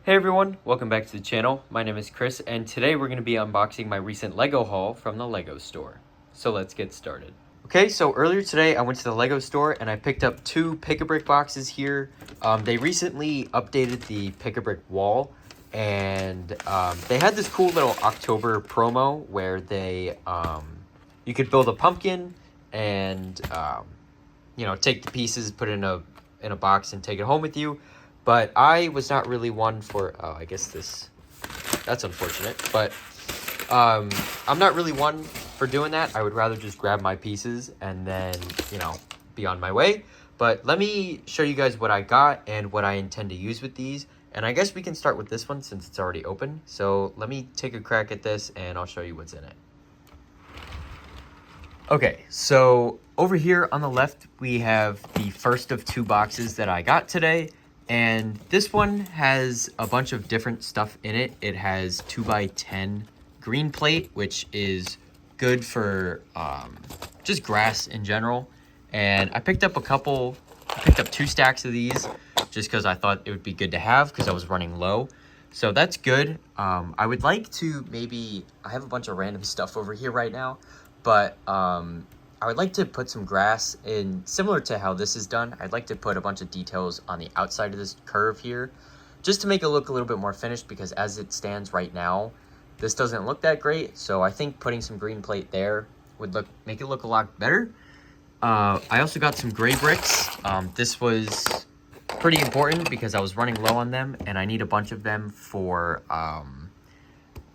Hey everyone, welcome back to the channel. My name is Chris, and today we're going to be unboxing my recent LEGO haul from the LEGO store. So let's get started. Okay, so earlier today I went to the LEGO store and I picked up two Pick-a-Brick boxes here. They recently updated the Pick-a-Brick wall, and they had this cool little October promo where they you could build a pumpkin and take the pieces, put it in a box, and take it home with you. But I was not really one for, I guess that's unfortunate, but I'm not really one for doing that. I would rather just grab my pieces and then, be on my way. But let me show you guys what I got and what I intend to use with these. And I guess we can start with this one since it's already open. So let me take a crack at this and I'll show you what's in it. Okay, so over here on the left, we have the first of two boxes that I got today. And this one has a bunch of different stuff in it. It has 2x10 green plate, which is good for just grass in general. And I picked up two stacks of these just because I thought it would be good to have because I was running low. So that's good. I would like to I have a bunch of random stuff over here right now, but I would like to put some grass in, similar to how this is done. I'd like to put a bunch of details on the outside of this curve here, just to make it look a little bit more finished, because as it stands right now, this doesn't look that great. So I think putting some green plate there would make it look a lot better. I also got some gray bricks. This was pretty important because I was running low on them, and I need a bunch of them for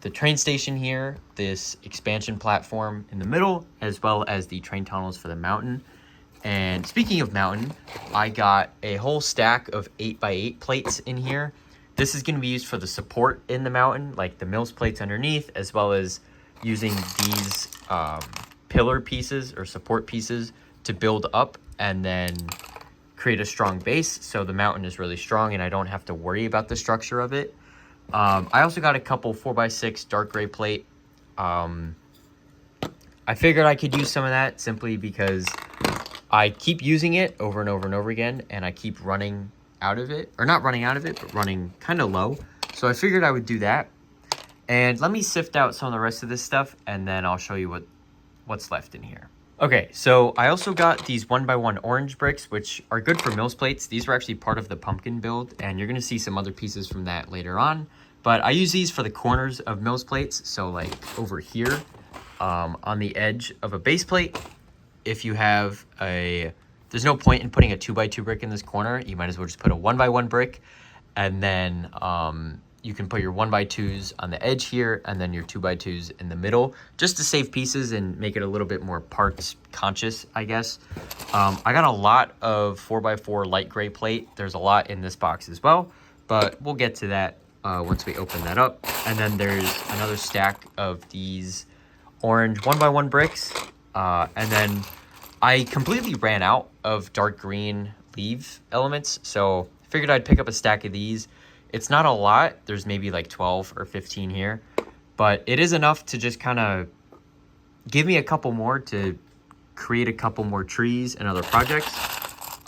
the train station here, this expansion platform in the middle, as well as the train tunnels for the mountain. And speaking of mountain, I got a whole stack of 8x8 plates in here. This is going to be used for the support in the mountain, like the mills plates underneath, as well as using these pillar pieces or support pieces to build up and then create a strong base so the mountain is really strong and I don't have to worry about the structure of it. I also got a couple 4x6 dark gray plate. I figured I could use some of that simply because I keep using it over and over and over again, and I keep running out of it. Or not running out of it, but running kind of low. So I figured I would do that. And let me sift out some of the rest of this stuff, and then I'll show you what's left in here. Okay, so I also got these 1x1 orange bricks, which are good for mills plates. These were actually part of the pumpkin build, and you're going to see some other pieces from that later on. But I use these for the corners of mills plates, so like over here on the edge of a base plate. If you have there's no point in putting a 2x2 brick in this corner. You might as well just put a 1x1 brick, and then you can put your 1x2s on the edge here, and then your 2x2s in the middle, just to save pieces and make it a little bit more parts conscious, I guess. I got a lot of 4x4 light gray plate. There's a lot in this box as well, but we'll get to that once we open that up. And then there's another stack of these orange 1x1 bricks. And then I completely ran out of dark green leaf elements, so figured I'd pick up a stack of these. It's not a lot. There's maybe like 12 or 15 here, but it is enough to just kind of give me a couple more to create a couple more trees and other projects.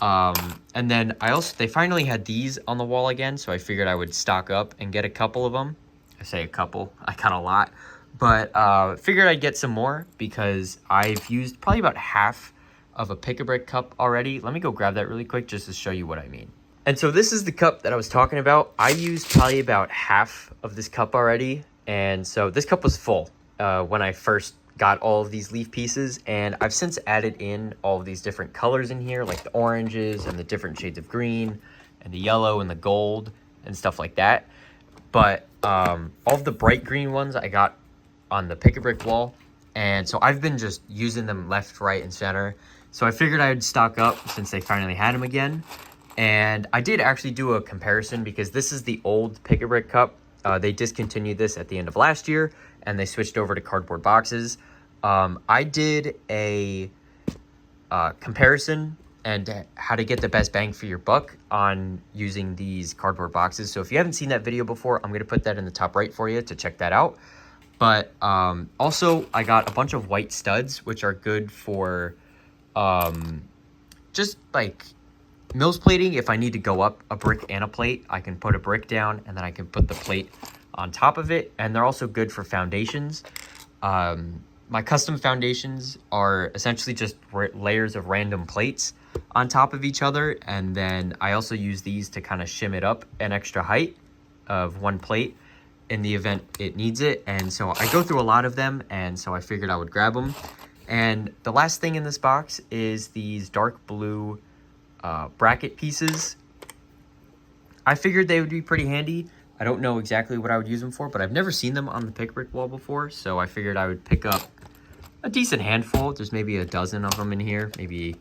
And then they finally had these on the wall again, so I figured I would stock up and get a couple of them. I say a couple, I got a lot, but figured I'd get some more because I've used probably about half of a Pick-a-Brick cup already. Let me go grab that really quick just to show you what I mean. And so this is the cup that I was talking about. I used probably about half of this cup already. And so this cup was full when I first got all of these leaf pieces. And I've since added in all of these different colors in here, like the oranges and the different shades of green and the yellow and the gold and stuff like that. But all of the bright green ones I got on the Pick-a-Brick wall. And so I've been just using them left, right, and center. So I figured I'd stock up since they finally had them again. And I did actually do a comparison because this is the old Pick-a-Brick cup. They discontinued this at the end of last year, and they switched over to cardboard boxes. I did a comparison and how to get the best bang for your buck on using these cardboard boxes. So if you haven't seen that video before, I'm going to put that in the top right for you to check that out. But also, I got a bunch of white studs, which are good for just like Mills plating, if I need to go up a brick and a plate, I can put a brick down and then I can put the plate on top of it. And they're also good for foundations. My custom foundations are essentially just layers of random plates on top of each other. And then I also use these to kind of shim it up an extra height of one plate in the event it needs it. And so I go through a lot of them, and so I figured I would grab them. And the last thing in this box is these dark blue bracket pieces. I figured they would be pretty handy. I don't know exactly what I would use them for, but I've never seen them on the pick brick wall before, so I figured I would pick up a decent handful. There's maybe a dozen of them in here, maybe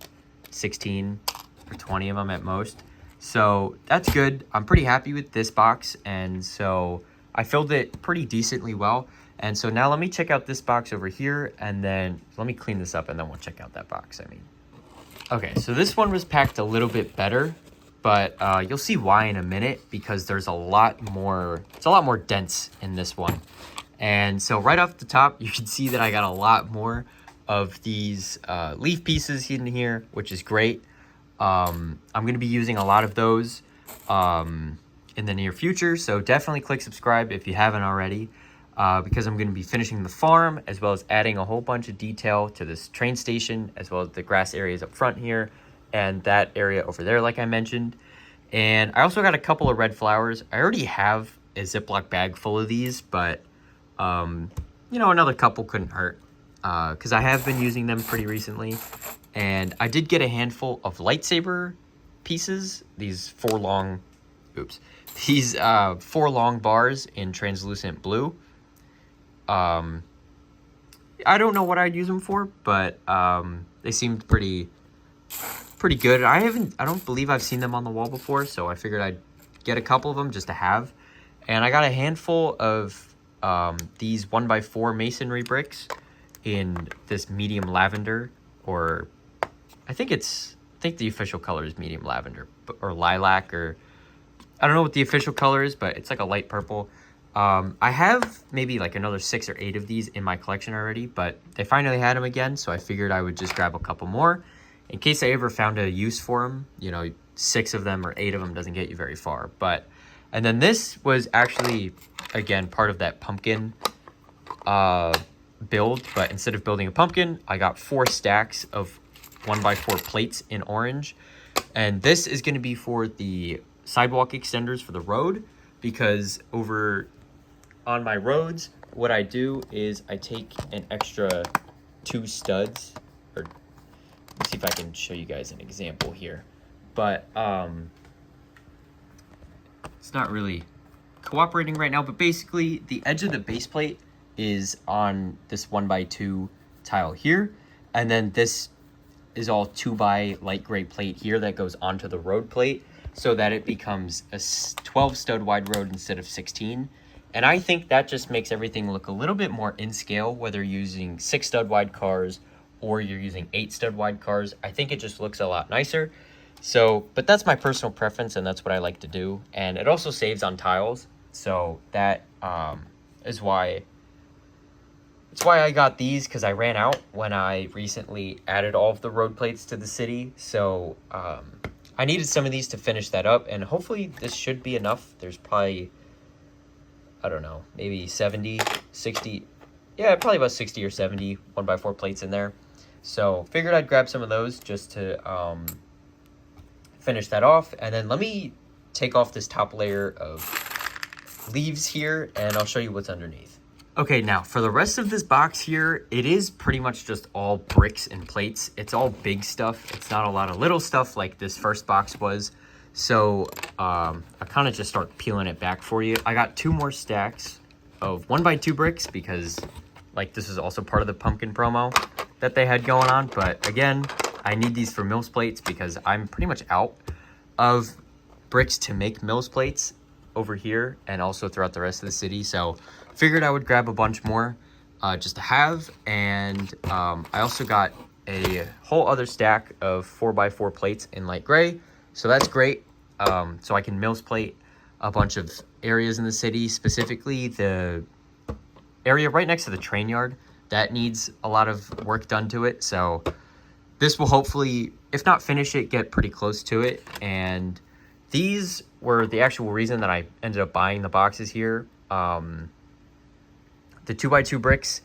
16 or 20 of them at most. So that's good. I'm pretty happy with this box, and so I filled it pretty decently well. And so now let me check out this box over here, and then let me clean this up, and then we'll check out that box, Okay, so this one was packed a little bit better, but you'll see why in a minute, because there's a lot more, it's a lot more dense in this one. And so right off the top, you can see that I got a lot more of these leaf pieces in here, which is great. I'm going to be using a lot of those in the near future, so definitely click subscribe if you haven't already. Because I'm going to be finishing the farm, as well as adding a whole bunch of detail to this train station, as well as the grass areas up front here, and that area over there, like I mentioned. And I also got a couple of red flowers. I already have a Ziploc bag full of these, but, you know, another couple couldn't hurt, because I have been using them pretty recently. And I did get a handful of lightsaber pieces, these four long bars in translucent blue. I don't know what I'd use them for, but they seemed pretty good. I don't believe I've seen them on the wall before, so I figured I'd get a couple of them just to have. And I got a handful of these 1x4 masonry bricks in this medium lavender, or I think the official color is medium lavender or lilac, or I don't know what the official color is, but it's like a light purple. I have maybe like another 6 or 8 of these in my collection already, but they finally had them again, so I figured I would just grab a couple more in case I ever found a use for them. You know, 6 of them or 8 of them doesn't get you very far. And then this was actually, again, part of that pumpkin build, but instead of building a pumpkin, I got 4 stacks of 1x4 plates in orange. And this is going to be for the sidewalk extenders for the road, because over on my roads, what I do is I take an extra 2 studs, or let's see if I can show you guys an example here. But it's not really cooperating right now, but basically the edge of the base plate is on this 1x2 tile here, and then this is all 2x light gray plate here that goes onto the road plate, so that it becomes a 12 stud wide road instead of 16. And I think that just makes everything look a little bit more in scale, whether you're using 6 stud wide cars or you're using 8 stud wide cars. I think it just looks a lot nicer. So, but that's my personal preference, and that's what I like to do. And it also saves on tiles. So that is why it's why I got these, because I ran out when I recently added all of the road plates to the city. So I needed some of these to finish that up, and hopefully this should be enough. There's probably, I don't know, maybe 70, 60, yeah, probably about 60 or 70 1x4 plates in there. So figured I'd grab some of those just to finish that off. And then let me take off this top layer of leaves here, and I'll show you what's underneath. Okay, now for the rest of this box here, it is pretty much just all bricks and plates. It's all big stuff. It's not a lot of little stuff like this first box was. So I kind of just start peeling it back for you. I got 2 more stacks of 1x2 bricks, because like this is also part of the pumpkin promo that they had going on. But again, I need these for Mills plates because I'm pretty much out of bricks to make Mills plates over here and also throughout the rest of the city. So figured I would grab a bunch more just to have. And I also got a whole other stack of 4x4 plates in light gray, so that's great. So I can Mills plate a bunch of areas in the city, specifically the area right next to the train yard that needs a lot of work done to it. So this will hopefully, if not finish it, get pretty close to it. And these were the actual reason that I ended up buying the boxes here. The 2x2 bricks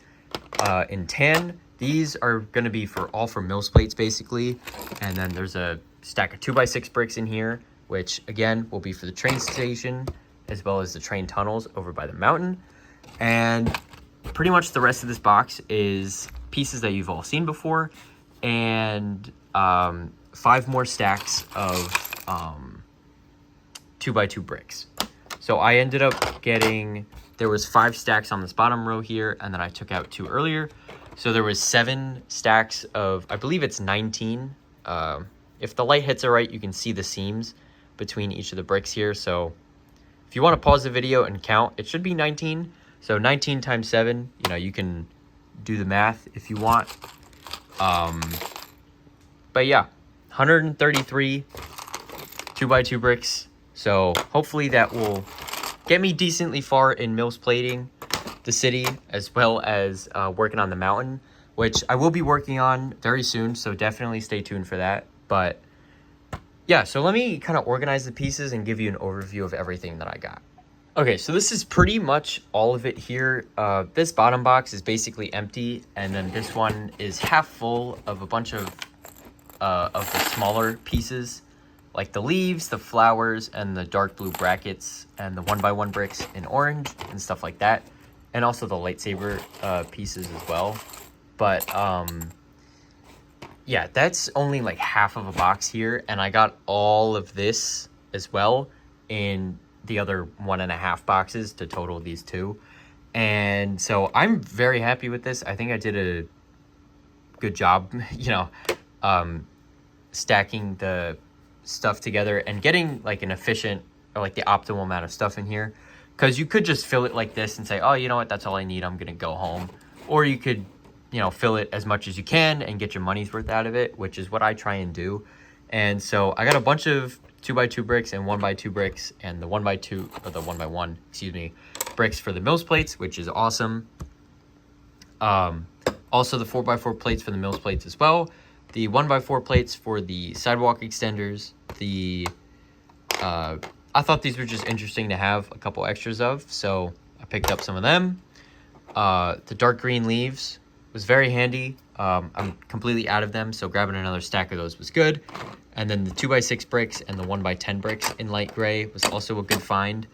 in tan. These are going to be all for Mills plates, basically. And then there's a stack of 2x6 bricks in here, which, again, will be for the train station, as well as the train tunnels over by the mountain. And pretty much the rest of this box is pieces that you've all seen before, and 5 more stacks of 2x2 bricks. So I ended up getting, there was 5 stacks on this bottom row here, and then I took out 2 earlier. So there was 7 stacks of, I believe it's 19. If the light hits it right, you can see the seams between each of the bricks here. So if you want to pause the video and count, it should be 19. So 19 times 7, you know, you can do the math if you want. But yeah, 133 2x2 bricks. So hopefully that will get me decently far in Mills plating the city, as well as working on the mountain, which I will be working on very soon. So definitely stay tuned for that. But yeah, so let me kind of organize the pieces and give you an overview of everything that I got. Okay, so this is pretty much all of it here. This bottom box is basically empty, and then this one is half full of a bunch of the smaller pieces, like the leaves, the flowers, and the dark blue brackets, and the 1x1 bricks in orange, and stuff like that. And also the lightsaber pieces as well. But yeah, that's only like half of a box here, and I got all of this as well in the other 1.5 boxes to total these 2. And so I'm very happy with this. I think I did a good job, you know, stacking the stuff together and getting like an efficient, or like the optimal amount of stuff in here. Because you could just fill it like this and say, oh, you know what, that's all I need, I'm gonna go home. Or you could, you know, fill it as much as you can and get your money's worth out of it, which is what I try and do. And so I got a bunch of 2x2 bricks and 1x2 bricks, and the 1x2, or the 1x1, excuse me, bricks for the Mills plates, which is awesome. Also the 4x4 plates for the Mills plates as well. The 1x4 plates for the sidewalk extenders. I thought these were just interesting to have a couple extras of, so I picked up some of them. The dark green leaves was very handy. I'm completely out of them, so grabbing another stack of those was good. And then the 2x6 bricks and the 1x10 bricks in light gray was also a good find.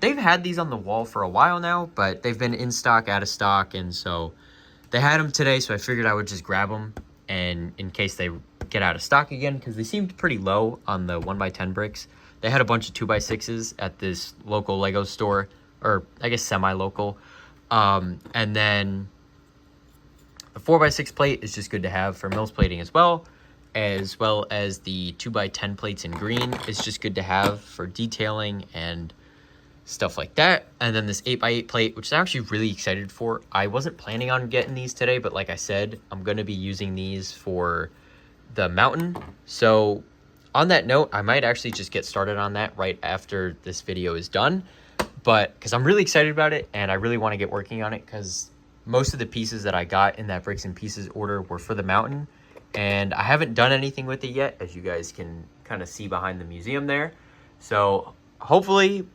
They've had these on the wall for a while now, but they've been in stock, out of stock, and so they had them today, so I figured I would just grab them, and in case they get out of stock again, because they seemed pretty low on the 1x10 bricks. They had a bunch of 2x6s at this local Lego store, or I guess semi-local. And then the 4x6 plate is just good to have for Mills plating as well as the 2x10 plates in green is just good to have for detailing and stuff like that. And then this 8x8 plate, which I'm actually really excited for. I wasn't planning on getting these today, but like I said, I'm going to be using these for the mountain. So on that note, I might actually just get started on that right after this video is done. But because I'm really excited about it, and I really want to get working on it, because most of the pieces that I got in that bricks and pieces order were for the mountain, and I haven't done anything with it yet, as you guys can kind of see behind the museum there. So hopefully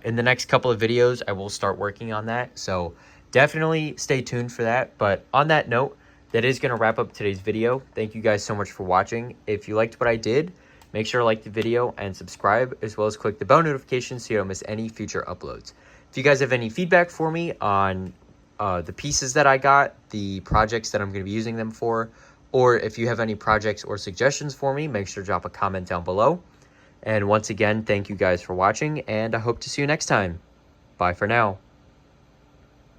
in the next couple of videos I will start working on that, so definitely stay tuned for that. But on that note, that is going to wrap up today's video. Thank you guys so much for watching. If you liked what I did, make sure to like the video and subscribe, as well as click the bell notification so you don't miss any future uploads. If you guys have any feedback for me on the pieces that I got, the projects that I'm going to be using them for, or if you have any projects or suggestions for me, make sure to drop a comment down below. And once again, thank you guys for watching, and I hope to see you next time. Bye for now.